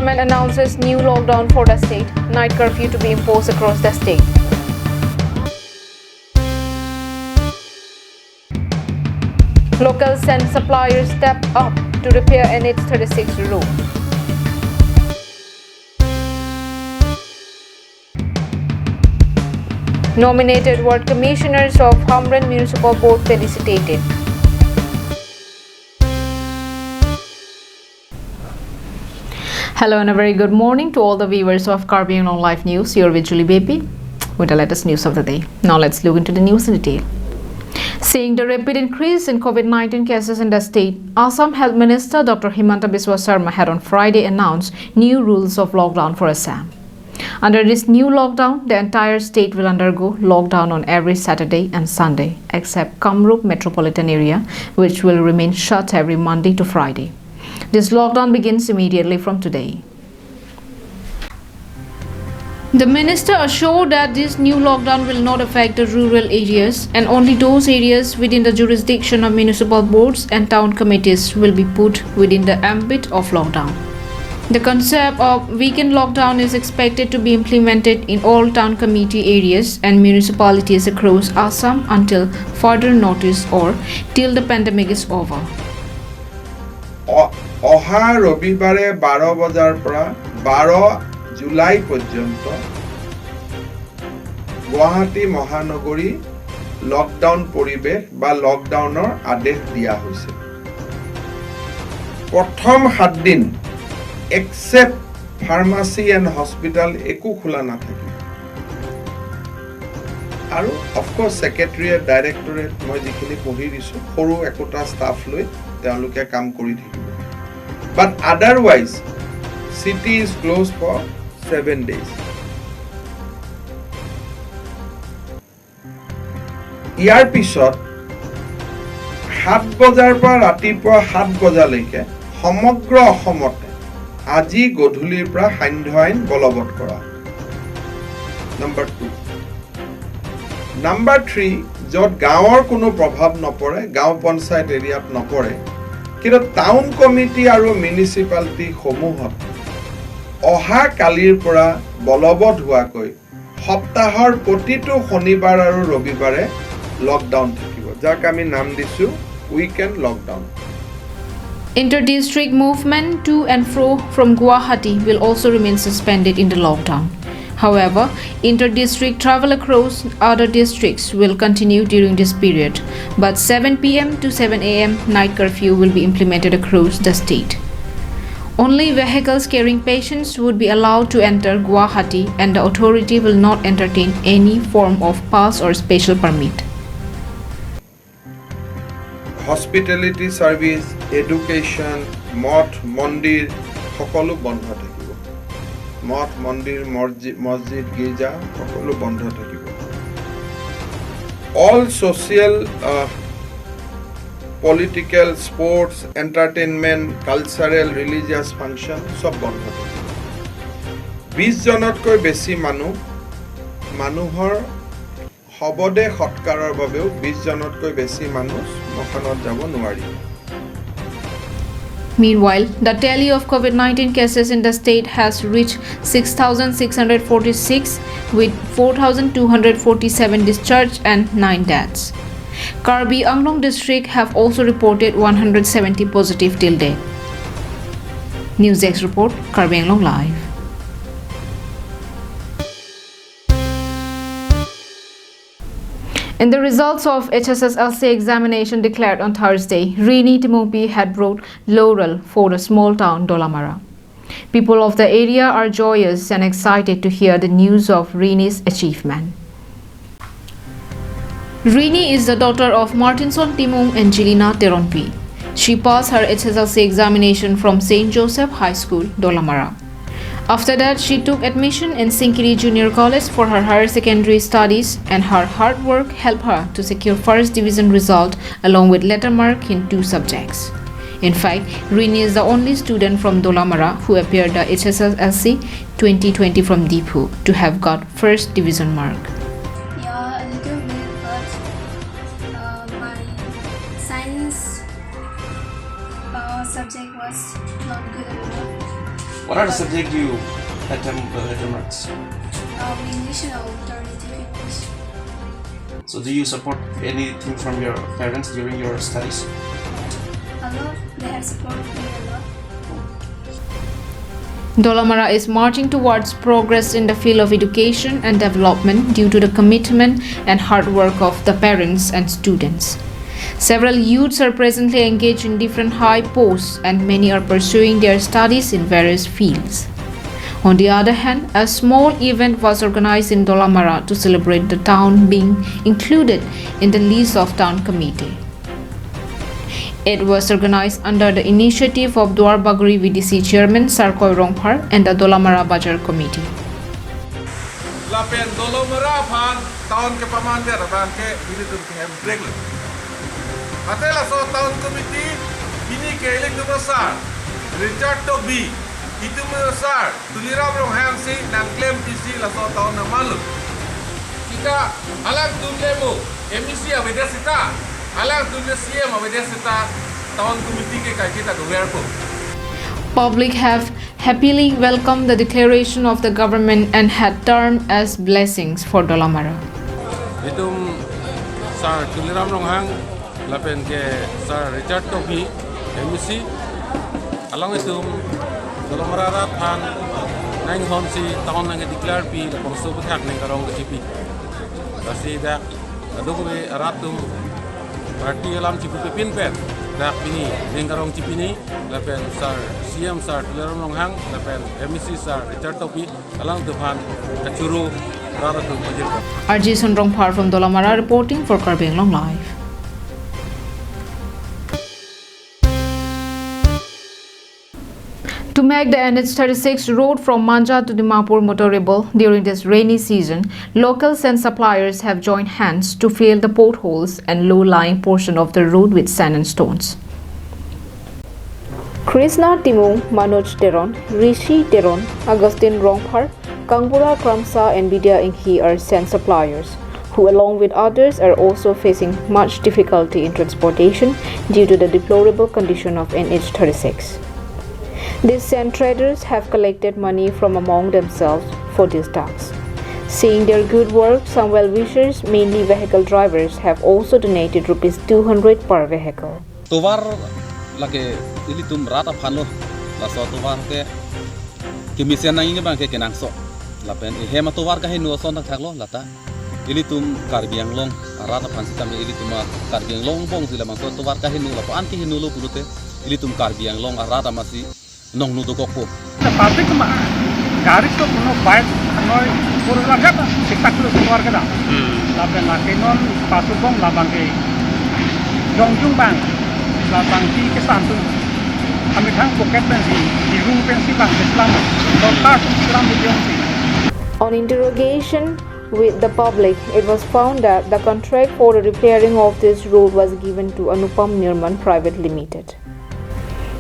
government announces new lockdown for the state. Night curfew to be imposed across the state. Locals and suppliers step up to repair NH36 road. Nominated ward commissioners of Hamran Municipal Board felicitated. Hello and a very good morning to all the viewers of Karbi Anglong Live News. You're with Julie Baby with the latest news of the day. Now let's look into the news in detail. Seeing the rapid increase in COVID-19 cases in the state, Assam Health Minister Dr. Himanta Biswa Sarma had on Friday announced new rules of lockdown for Assam. Under this new lockdown, the entire state will undergo lockdown on every Saturday and Sunday, except Kamrup metropolitan area, which will remain shut every Monday to Friday. This lockdown begins immediately from today. The minister assured that this new lockdown will not affect the rural areas and only those areas within the jurisdiction of municipal boards and town committees will be put within the ambit of lockdown. The concept of weekend lockdown is expected to be implemented in all town committee areas and municipalities across Assam until further notice or till the pandemic is over. অহা ৰবিবাৰে 12 বজাৰ পৰা 12 জুলাই পৰ্যন্ত গুৱাহাটী মহানগৰী lockdown পৰিৱেশ বা লকডাউনৰ আদেশ দিয়া হৈছে। প্ৰথম 7 দিন এক্সেপ্ট ফাৰ্মাসি এণ্ড হস্পিটাল একো খোলা নাথাকিব। আৰু অফকোৰ্স সেক্ৰেটাৰিয়েট ডাইৰেক্টৰেট মই যিখিনি পঢ়ি দিছো সৰু একোটা ষ্টাফ লৈ তেওঁলোকে কাম কৰি থাকিব। But otherwise, city is closed for 7 days. ইয়াৰ পিছত 7 বজাৰ পৰা ৰাতিপুৱা 7 বজালৈকে সমগ্ৰ অসমতে আজি গধূলিৰ পৰা সান্ধ্য আইন বলবৎ কৰা। নম্বৰ 2 নম্বৰ 3 যত গাঁৱৰ কোনো প্ৰভাৱ নপৰে, গাঁও পঞ্চায়ত এৰিয়াত নপৰে, কিন্তু টাউন কমিটি আৰু মিউনিসিপালিটি সমূহত অহা কালিৰ পৰা বলবৎ হোৱাকৈ সপ্তাহৰ প্ৰতিটো শনিবাৰ আৰু ৰবিবাৰে লকডাউন থাকিব, যাক আমি নাম দিছো weekend lockdown. Inter-district movement to and fro from Guwahati will also remain suspended in the lockdown. However, inter-district travel across other districts will continue during this period, but 7 p.m. to 7 a.m. night curfew will be implemented across the state. Only vehicles carrying patients would be allowed to enter Guwahati and the authority will not entertain any form of pass or special permit. Hospitality service, education, মঠ মন্দিৰ সকলো বন্ধ থাকিব। মঠ মন্দিৰ মসজিদ গীৰ্জা সকলো বন্ধ থাকিব। All social, political, sports, entertainment, cultural, religious function সব বন্ধ থাকিব। 20 জনতকৈ বেছি মানুহৰ হবদে সৎকাৰৰ বাবেও 20 জনতকৈ বেছি মানুহ মখানত যাব নোৱাৰি। Meanwhile, the tally of COVID-19 cases in the state has reached 6,646 with 4,247 discharged and 9 deaths. Karbi Anglong district have also reported 170 positive till date. News Desk report, Karbi Anglong Live. In the results of HSSLC examination declared on Thursday, Rini Timumpi had brought laurel for the small town Dolamara. People of the area are joyous and excited to hear the news of Rini's achievement. Rini is the daughter of Martinson Timung and Jelina Teronpi. She passed her HSLC examination from St. Joseph High School, Dolamara. After that, she took admission in Sinkiri Junior College for her higher secondary studies, and her hard work helped her to secure first division result along with letter mark in 2 subjects. In fact, Rini is the only student from Dolamara who appeared the HSLC 2020 from Deephu to have got first division mark. Yeah, a little bit, but my science subject was not good enough. What are the subjects you attempt marks? English and alternative English. So do you support anything from your parents during your studies? A lot. They have supported me a lot. Dolamara is marching towards progress in the field of education and development due to the commitment and hard work of the parents and students. Several youths are presently engaged in different high posts and many are pursuing their studies in various fields. On the other hand, a small event was organized in Dolamara to celebrate the town being included in the list of town committee. It was organized under the initiative of Dwar Bagri VDC Chairman Sarkoy Rongphar and the Dolamara Bajar Committee. Lapen Dolamara pan tahun ke paman dia rabang ke ini tu ke break le. Atela so tahun committee ini ke elek tu besar Richard Toby itu besar Tulira Bro Hamsi dan claim PC la so tahun na malu. Kita alang tu lemo MEC aveda sita alang tu CM aveda sita tahun committee ke kai kita do werpo. Public have happily welcomed the declaration of the government and had termed as blessings for Dolamara. Itum Sir Tuliram Ronghang lapen ke Sir Richard Topi MEC along itum Dolamara Pan nang honsi tahun nang declare pi la pangso buthak nang karong GP kasi da adugo aratum party alam cipu pin pet dak pini nang karong GP ni lapen Sir CM Sir Tuliram Ronghang lapen MEC Sir Richard Topi alang tuhan kacuru raratum pajir. RJ Sunrongphar from Dolamara reporting for Karbi Anglong Live. To make the NH36 road from Manja to Dimapur motorable during this rainy season, locals and suppliers have joined hands to fill the potholes and low-lying portion of the road with sand and stones. Krishna Timung, Manoj Teron, Rishi Teron, Augustine Rongphar, Kangbura Kramsa and Vidya Inghi are sand suppliers, who along with others are also facing much difficulty in transportation due to the deplorable condition of NH36. These sand traders have collected money from among themselves for this task. Seeing their good work, some well-wishers, mainly vehicle drivers, have also donated Rs 200 per vehicle. Tovar lake ili tum rata phano la so tovar ke kimisian nang ini bang ke kenang so lapen hema tovar ka hinu so nak thaklo lata ili tum Karbi Anglong rata phan sitam ili tum Karbi Anglong bong sila mang so tovar ka hinu la pan ki hinu lo pulute ili tum Karbi Anglong rata masi nong nu do kokpo public ma garis to kuno bike noi puro laga ta tiktak lu keluar kada lapen lake non pasubong labang ke jongjung bang labang ti ke santung kami thang pocket pensi di room pensi bang Islam total Islam bidyong. On interrogation with the public, it was found that the contract for the repairing of this road was given to Anupam Nirman Private Limited.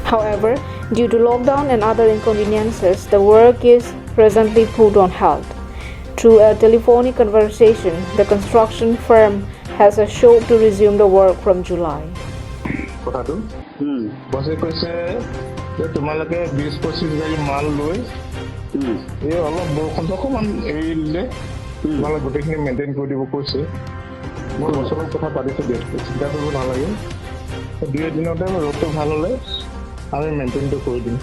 However, due to lockdown and other inconveniences, the work is presently put on hold. Through a telephonic conversation, the construction firm has assured to resume the work from July. কথাটো বসে কৈছে যে তোমালোকে 20-25 গাড়ী মাল লৈ এই অলপ বৰষুণ অকণমান এৰিলে তোমালোকে গোটেইখিনি মেইনটেইন কৰি দিব কৈছে মই বছৰৰ কথা পাতিছোঁ চিন্তা কৰিব নালাগে 2 দিনতে ৰ'দটো ভাল হ'লে আমি মেইনটেইনটো কৰি দিম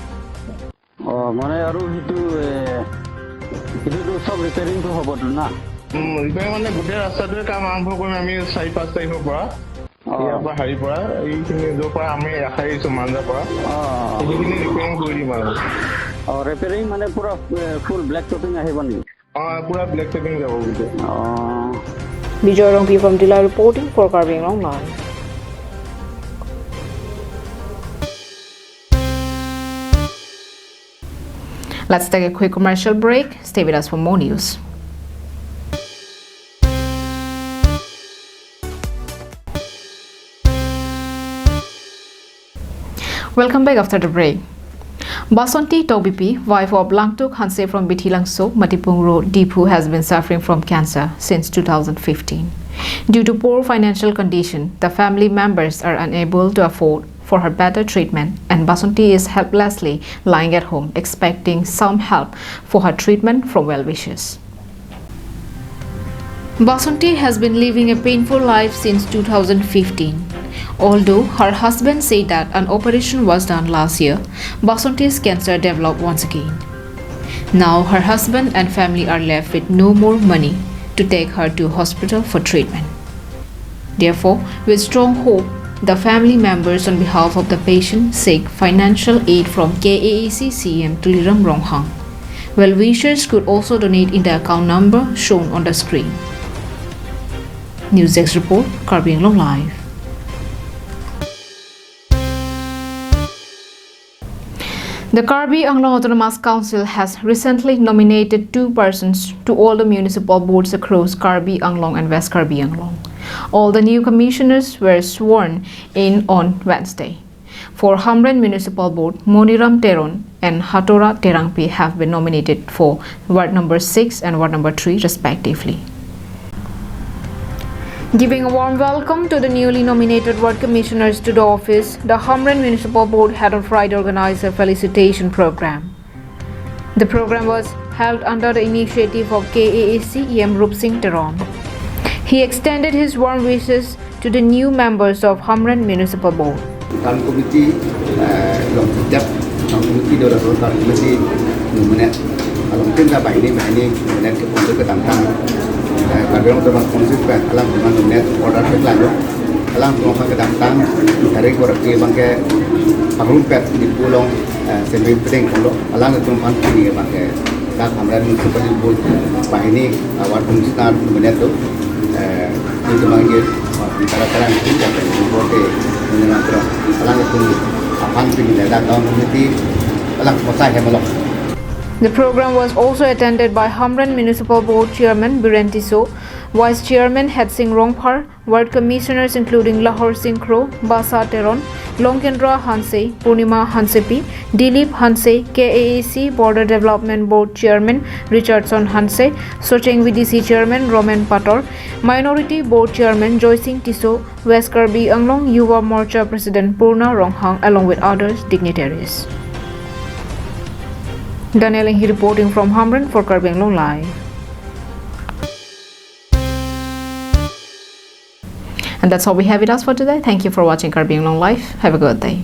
মানে আৰু সেইটো সব ৰিপেয়াৰিংটো হ'বতো না ৰিপেয়াৰিং মানে গোটেই ৰাস্তাটোৱে কাম আৰম্ভ কৰিম আমি 4-5 তাৰিখৰ পৰা ইয়াৰ পৰা হাৰি পৰা এইখিনি য'ৰ পৰা আমি ৰাখাই আহিছোঁ মাঞ্জাৰ পৰা সেইখিনি ৰিপেয়াৰিং কৰি দিম আৰু ৰিপেয়াৰিং মানে পুৰা ফুল ব্লেক টপিং আহিব নেকি পুৰা ব্লেক টপিং যাব গোটেই Bijoy Rongpi from Dila reporting for Karbi Anglong Live. Let's take a quick commercial break. Stay with us for more news. Welcome back after the break. Basanti Tobipi, wife of Langtuk Hanse from Bitilangso, Matipung Road, Dipu, has been suffering from cancer since 2015. Due to poor financial condition, the family members are unable to afford for her better treatment, and Basanti is helplessly lying at home expecting some help for her treatment from well-wishers. Basanti has been living a painful life since 2015. Although her husband said that an operation was done last year, Basanti's cancer developed once again. Now her husband and family are left with no more money to take her to hospital for treatment. Therefore, with strong hope, the family members on behalf of the patient seek financial aid from KAAC CM Tuliram Ronghang. Well-wishers could also donate in the account number shown on the screen. News Desk Report, Karbi Anglong Live. The Karbi Anglong Autonomous Council has recently nominated 2 persons to all the municipal boards across Karbi Anglong and West Karbi Anglong. All the new commissioners were sworn in on Wednesday. For Hamren Municipal Board, Moniram Teron and Hatora Terangpi have been nominated for Ward number 6 and Ward number 3 respectively. Giving a warm welcome to the newly nominated ward commissioners to the office, the Hamren Municipal Board had on Friday organized a felicitation program. The program was held under the initiative of KAAC EM Rup Singh Teron. He extended his warm wishes to the new members of Hamren Municipal Board. Tahun komiti long setiap tahun komiti dua tahun komiti nominat kalau mungkin tak baik ini nominat ke ponsel ke tangkang kalau orang ponsel kan alam dengan nominat order ke lalu alam orang ke tangkang hari korek ke bangke panglung pet di pulau sembih penting kalau alam itu mampu ni bangke dah Hamren Municipal Board baik ini awal ponsel nominat tu itu bangke cara-cara itu jadi bote menyenangkan alang itu apan pilih dah tahun ini alang masa hemalok. The program was also attended by Hamren Municipal Board Chairman Biren Tiso, Vice Chairman Het Singh Rongphar, Ward Commissioners including Lahore Singh Kro, Basa Teron, Longkendra Hanse, Purnima Hansepi, Dilip Hanse, KAAC Border Development Board Chairman Richardson Hanse, Socheng VDC Chairman Roman Pator, Minority Board Chairman Joy Singh Tiso, West Karbi Anglong Yuva Morcha President Purna Ronghang along with others dignitaries. Daniel Inghi reporting from Hamren for Karbi Anglong Live. And that's all we have with us for today. Thank you for watching Karbi Anglong Live. Have a good day.